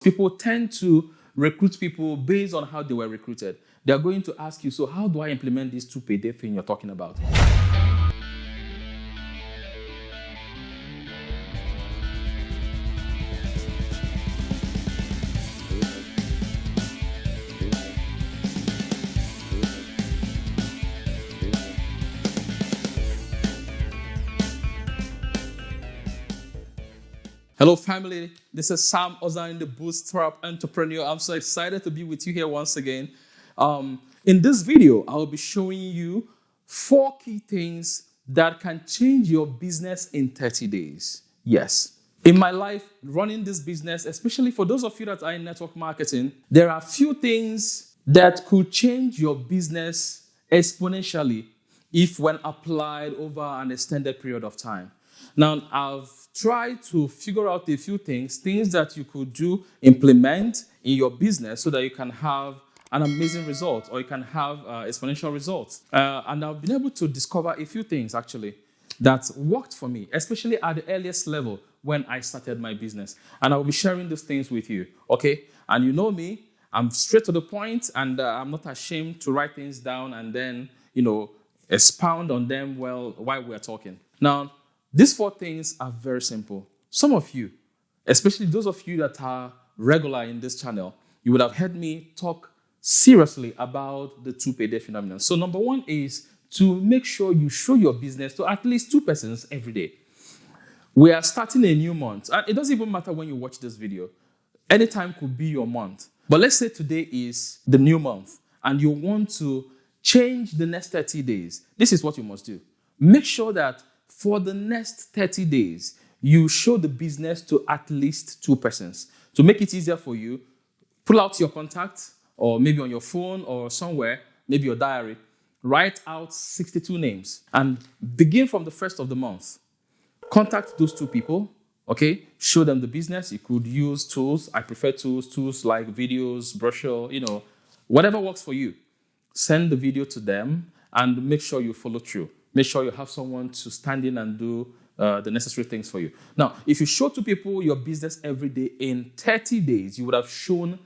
People tend to recruit people based on how they were recruited. They're going to ask you, so how do I implement this 2 payday thing you're talking about? Hello, family. This is Sam Ozan, the Bootstrap Entrepreneur. I'm so excited to be with you here once again. In this video, I'll be showing you 4 key things that can change your business in 30 days. Yes. In my life, running this business, especially for those of you that are in network marketing, there are few things that could change your business exponentially if when applied over an extended period of time. Now, I've tried to figure out a few things that you could do, implement in your business so that you can have an amazing result or you can have exponential results. And I've been able to discover a few things actually that worked for me, especially at the earliest level when I started my business. And I'll be sharing these things with you, okay? And you know me, I'm straight to the point and I'm not ashamed to write things down and then, expound on them while we're talking. Now, these 4 things are very simple. Some of you, especially those of you that are regular in this channel, you would have heard me talk seriously about the 2 payday phenomenon. So number 1 is to make sure you show your business to at least 2 persons every day. We are starting a new month. And it doesn't even matter when you watch this video. Anytime could be your month. But let's say today is the new month and you want to change the next 30 days. This is what you must do. Make sure that for the next 30 days, you show the business to at least 2 persons. To make it easier for you, pull out your contact or maybe on your phone or somewhere, maybe your diary, write out 62 names and begin from the first of the month. Contact those 2 people, okay? Show them the business. You could use tools. I prefer tools like videos, brochure, whatever works for you. Send the video to them and make sure you follow through. Make sure you have someone to stand in and do the necessary things for you. Now, if you show 2 people your business every day in 30 days, you would have shown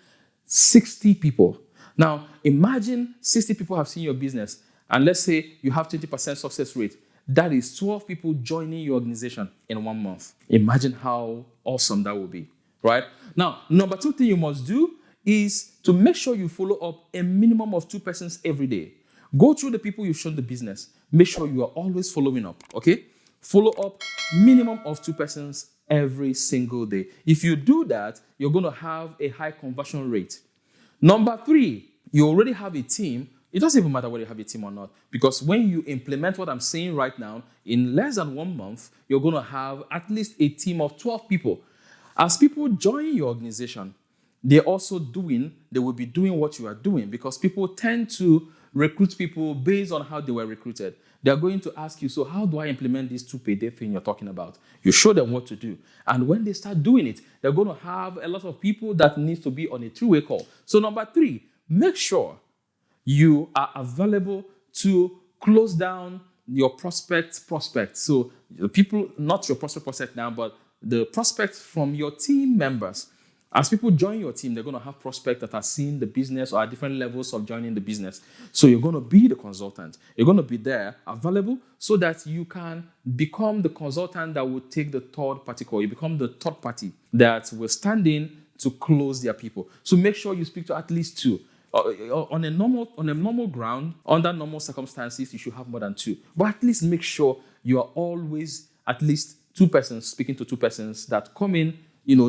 60 people. Now, imagine 60 people have seen your business, and let's say you have 20% success rate. That is 12 people joining your organization in 1 month. Imagine how awesome that would be, right? Now, number 2 thing you must do is to make sure you follow up a minimum of 2 persons every day. Go through the people you've shown the business. Make sure you are always following up, okay? Follow up minimum of 2 persons every single day. If you do that, you're going to have a high conversion rate. Number 3, you already have a team. It doesn't even matter whether you have a team or not, because when you implement what I'm saying right now, in less than 1 month, you're going to have at least a team of 12 people. As people join your organization, they will be doing what you are doing, because people tend to recruit people based on how they were recruited. They're going to ask you, so how do I implement this 2 payday thing you're talking about? You show them what to do. And when they start doing it, they're going to have a lot of people that needs to be on a 3-way call. So number 3, make sure you are available to close down your prospect. So the people, not your prospect now, but the prospects from your team members. As people join your team, they're going to have prospects that are seeing the business or at different levels of joining the business. So you're going to be the consultant. You're going to be there, available, so that you can become the consultant that will take the third party call. You become the third party that will stand in to close their people. So make sure you speak to at least 2. On a normal ground, under normal circumstances, you should have more than 2. But at least make sure you are always at least 2 persons, speaking to 2 persons that come in,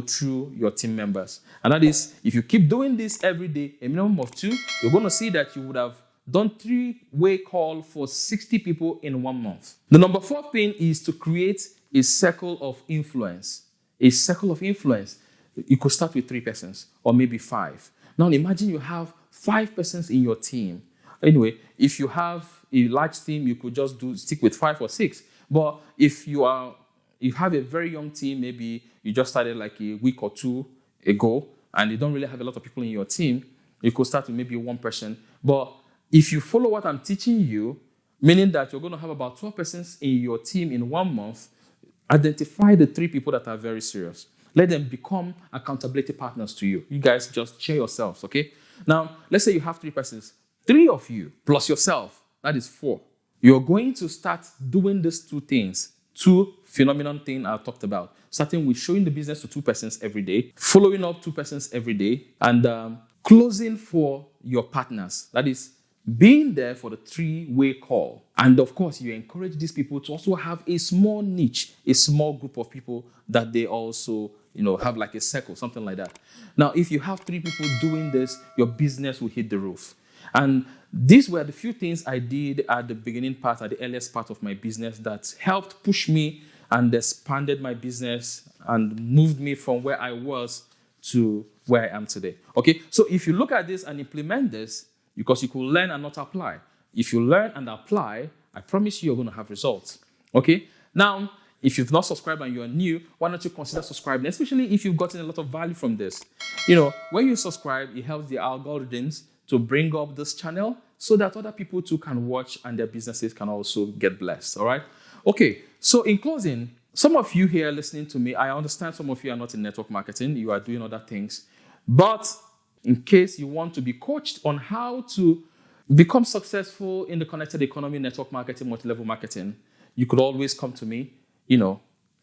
through your team members. And that is, if you keep doing this every day, a minimum of 2, you're going to see that you would have done 3-way call for 60 people in 1 month. The number 4 thing is to create a circle of influence. A circle of influence. You could start with 3 persons or maybe 5. Now imagine you have 5 persons in your team. Anyway, if you have a large team, you could just stick with 5 or 6. But if you have a very young team, maybe you just started like a week or 2 ago, and you don't really have a lot of people in your team, you could start with maybe 1 person. But if you follow what I'm teaching you, meaning that you're going to have about 12 persons in your team in 1 month, identify the 3 people that are very serious. Let them become accountability partners to you. You guys just share yourselves, okay? Now, let's say you have 3 persons. 3 of you plus yourself, that is 4. You're going to start doing these 2 things, 2 phenomenon things I talked about. Starting with showing the business to 2 persons every day, following up 2 persons every day, and closing for your partners. That is being there for the 3-way call. And of course, you encourage these people to also have a small niche, a small group of people that they also, have like a circle, something like that. Now, if you have 3 people doing this, your business will hit the roof. And these were the few things I did at the beginning part, at the earliest part of my business that helped push me and expanded my business and moved me from where I was to where I am today. Okay, so if you look at this and implement this, because you could learn and not apply. If you learn and apply, I promise you're going to have results. Okay, now, if you've not subscribed and you're new, why don't you consider subscribing, especially if you've gotten a lot of value from this. When you subscribe, it helps the algorithms to bring up this channel so that other people too can watch and their businesses can also get blessed, all right? Okay, so in closing, some of you here listening to me, I understand some of you are not in network marketing, you are doing other things, but in case you want to be coached on how to become successful in the connected economy, network marketing, multi-level marketing, you could always come to me.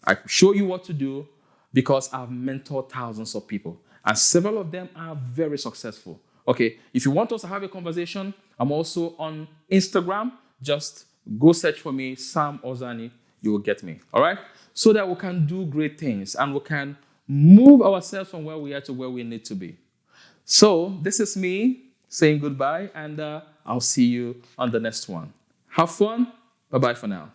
I show you what to do because I've mentored thousands of people and several of them are very successful. Okay, if you want us to have a conversation, I'm also on Instagram. Just go search for me, Sam Ozani. You will get me, all right? So that we can do great things and we can move ourselves from where we are to where we need to be. So this is me saying goodbye, and I'll see you on the next one. Have fun. Bye-bye for now.